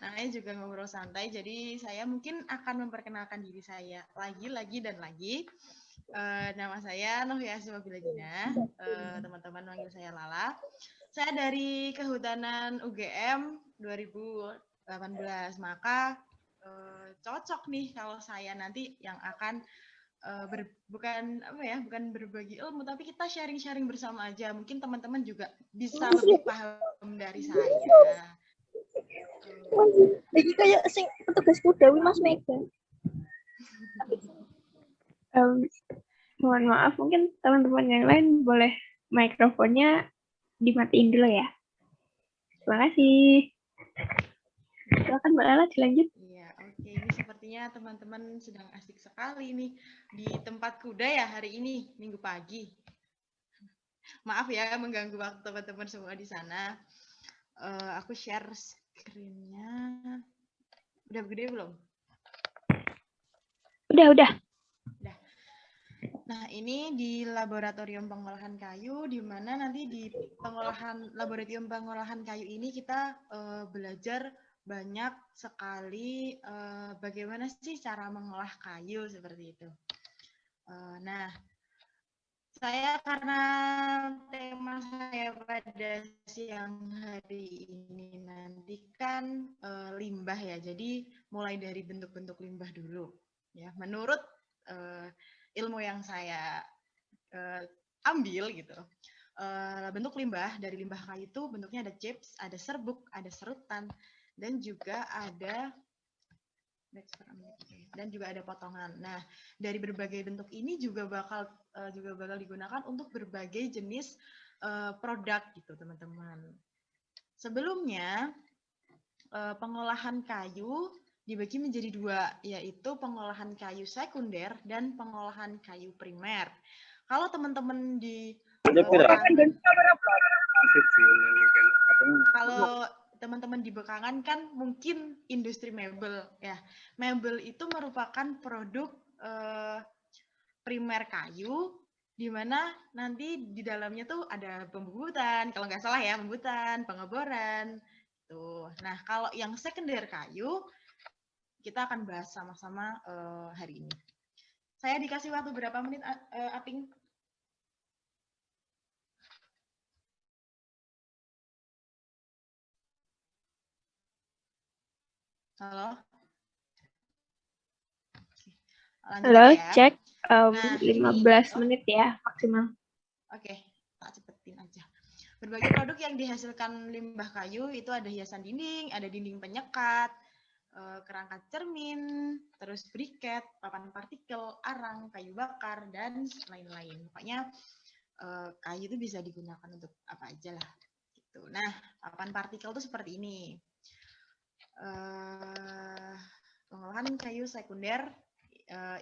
namanya juga ngobrol santai. Jadi saya mungkin akan memperkenalkan diri saya lagi dan lagi. Nama saya Novia Simabilagina, teman-teman manggil saya Lala. Saya dari Kehutanan UGM 2018, maka cocok nih kalau saya nanti yang akan bukan berbagi ilmu, tapi kita sharing-sharing bersama aja. Mungkin teman-teman juga bisa lebih paham dari saya. Lagi kayak sing petugas kuda Mas Mega. Mohon maaf, mungkin teman-teman yang lain boleh mikrofonnya dimatiin dulu ya. Terima kasih. Silakan Mbak Lala dilanjut. Iya, oke. Ini sepertinya teman-teman sedang asik sekali nih di tempat kuda ya hari ini, Minggu pagi. Maaf ya mengganggu waktu teman-teman semua di sana. Aku share screen-nya. Udah gede belum? Udah. Nah, ini di laboratorium pengolahan kayu, di mana nanti di laboratorium pengolahan kayu ini kita belajar banyak sekali bagaimana sih cara mengolah kayu seperti itu. Nah, saya karena tema saya pada siang hari ini nanti kan limbah ya, jadi mulai dari bentuk-bentuk limbah dulu. Ya, menurut ilmu yang saya ambil gitu. Bentuk limbah dari limbah kayu itu bentuknya ada chips, ada serbuk, ada serutan, dan juga ada potongan. Nah, dari berbagai bentuk ini juga bakal digunakan untuk berbagai jenis produk gitu, teman-teman. Sebelumnya pengolahan kayu dibagi menjadi dua, yaitu pengolahan kayu sekunder dan pengolahan kayu primer. Kalau teman-teman di kalau teman-teman di Bekangan kan mungkin industri mebel ya. Mebel itu merupakan produk primer kayu di mana nanti di dalamnya tuh ada pembubutan, kalau nggak salah ya, pembubutan, pengeboran. Tuh. Nah, kalau yang sekunder kayu kita akan bahas sama-sama hari ini. Saya dikasih waktu berapa menit, Aping? Halo? Lanjut Halo, ya. cek. Nah, 15 menit ya maksimal. Oke, tak cepetin aja. Berbagai produk yang dihasilkan limbah kayu itu ada hiasan dinding, ada dinding penyekat, kerangka cermin, terus briket, papan partikel, arang, kayu bakar, dan lain-lain. Pokoknya kayu itu bisa digunakan untuk apa aja lah. Gitu. Nah, papan partikel itu seperti ini. Pengolahan kayu sekunder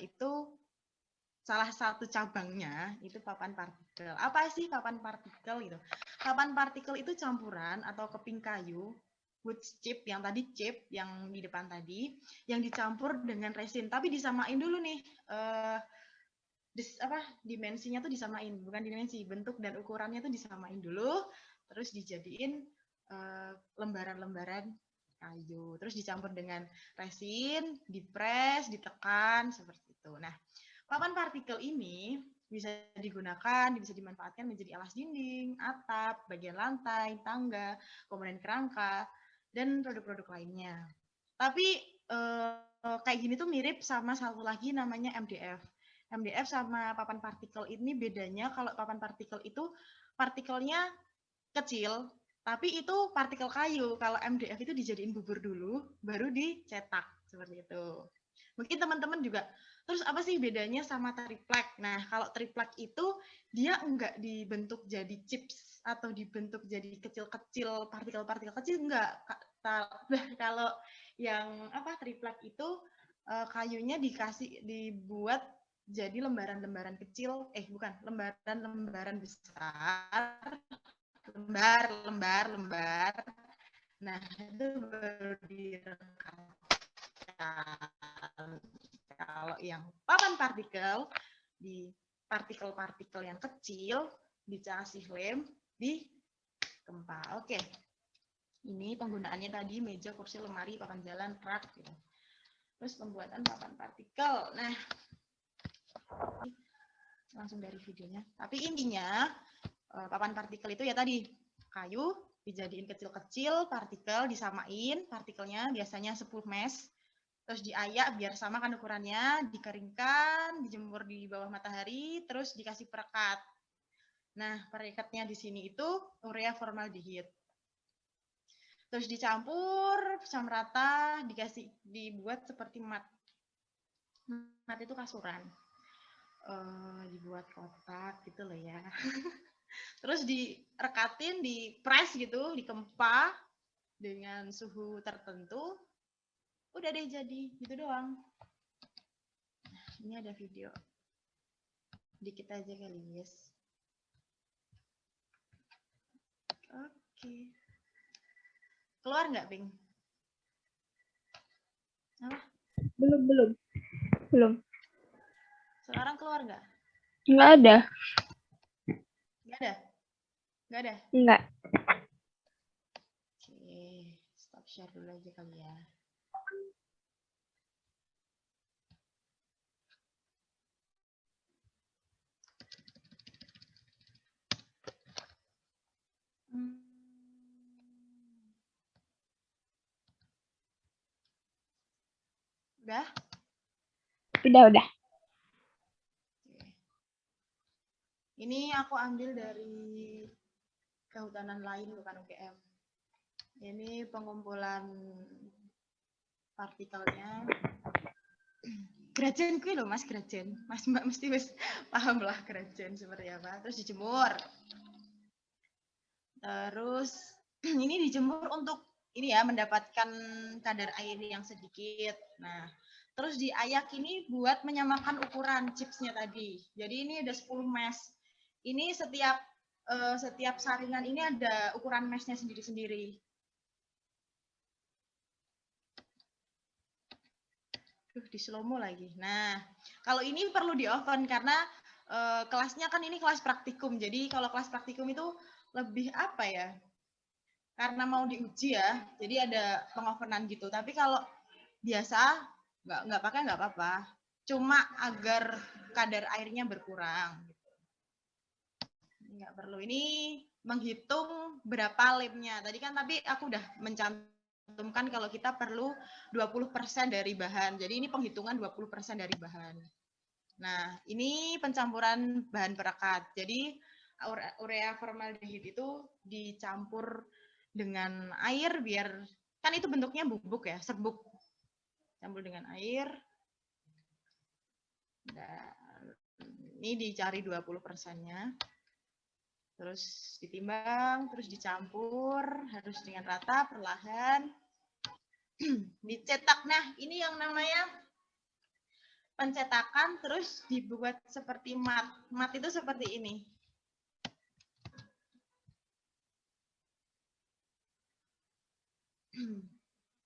itu salah satu cabangnya itu papan partikel. Apa sih papan partikel gitu? Papan partikel itu campuran atau keping kayu wood chip yang tadi chip yang di depan tadi yang dicampur dengan resin. Tapi disamain dulu nih dimensinya tuh disamain, bukan dimensi, bentuk dan ukurannya tuh disamain dulu, terus dijadiin lembaran-lembaran kayu, terus dicampur dengan resin, dipres, ditekan seperti itu. Nah, papan partikel ini bisa digunakan, bisa dimanfaatkan menjadi alas dinding, atap, bagian lantai, tangga, komponen kerangka, dan produk-produk lainnya. Tapi kayak gini tuh mirip sama satu lagi namanya MDF. MDF sama papan partikel ini bedanya kalau papan partikel itu partikelnya kecil, tapi itu partikel kayu. Kalau MDF itu dijadiin bubur dulu, baru dicetak seperti itu. Mungkin teman-teman juga, terus apa sih bedanya sama triplek? Nah, kalau triplek itu dia enggak dibentuk jadi chips atau dibentuk jadi kecil-kecil, partikel-partikel kecil, enggak. Kalau yang triplek itu kayunya dibuat jadi lembaran-lembaran kecil, bukan, lembaran-lembaran besar, lembar. Nah, itu baru direkatkan. Kalau yang papan partikel, di partikel-partikel yang kecil, dikasih lem, di tempat. Oke. Ini penggunaannya tadi meja, kursi, lemari, papan jalan, rak gitu. Terus pembuatan papan partikel. Nah, langsung dari videonya. Tapi intinya papan partikel itu ya tadi kayu dijadiin kecil-kecil, partikel disamain, partikelnya biasanya 10 mesh. Terus diayak biar sama kan ukurannya, dikeringkan, dijemur di bawah matahari, terus dikasih perekat. Nah, perekatnya di sini itu urea formaldehid. Terus dicampur sampai rata, dibuat seperti mat. Mat itu kasuran. Dibuat kotak gitu loh ya. Terus direkatin, dipres gitu, dikempa dengan suhu tertentu. Udah deh jadi, gitu doang. Nah, ini ada video. Dikit aja kali, guys. Oke. Keluar nggak, Ping? Apa? Belum. Sekarang keluar nggak? Nggak ada. Nggak ada? Nggak ada? Nggak. Oke, stop share dulu aja kali ya. Udah? Udah. Oke. Ini aku ambil dari kehutanan lain, bukan UGM. Ini pengumpulan partikelnya. Grajen kuwi loh Mas, grajen. Mas Mbak mesti wis paham lah grajen seperti apa. Terus dijemur. Terus ini dijemur untuk ini ya mendapatkan kadar air yang sedikit. Nah, terus diayak ini buat menyamakan ukuran chipsnya tadi. Jadi ini ada 10 mesh. Ini setiap saringan ini ada ukuran meshnya sendiri-sendiri. Di slow-mo lagi. Nah, kalau ini perlu di oven karena kelasnya kan ini kelas praktikum. Jadi kalau kelas praktikum itu lebih apa ya? Karena mau diuji ya, jadi ada pengovenan gitu. Tapi kalau biasa nggak pakai nggak apa-apa. Cuma agar kadar airnya berkurang. Nggak perlu. Ini menghitung berapa lemnya. Tadi aku udah mencantumkan kalau kita perlu 20% dari bahan. Jadi ini penghitungan 20% dari bahan. Nah, ini pencampuran bahan perekat. Jadi urea formaldehid itu dicampur dengan air biar kan itu bentuknya bubuk ya, serbuk. Campur dengan air. Dan ini dicari 20%-nya. Terus ditimbang, terus dicampur, harus dengan rata, perlahan. Dicetak. Nah, ini yang namanya pencetakan, terus dibuat seperti mat. Mat itu seperti ini.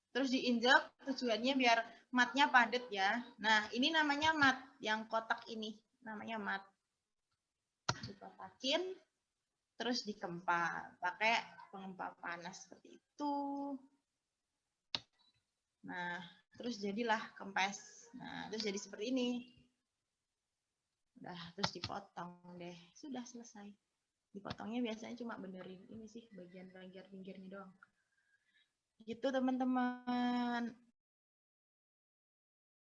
Terus diinjak, tujuannya biar matnya padat ya. Nah, ini namanya mat, yang kotak ini. Namanya mat. Dikotakin, terus dikempa. Pakai pengempa panas seperti itu. Nah, terus jadilah kempes. Nah, terus jadi seperti ini. Udah, terus dipotong deh. Sudah selesai. Dipotongnya biasanya cuma benerin ini sih, bagian pinggirnya doang. Gitu teman-teman.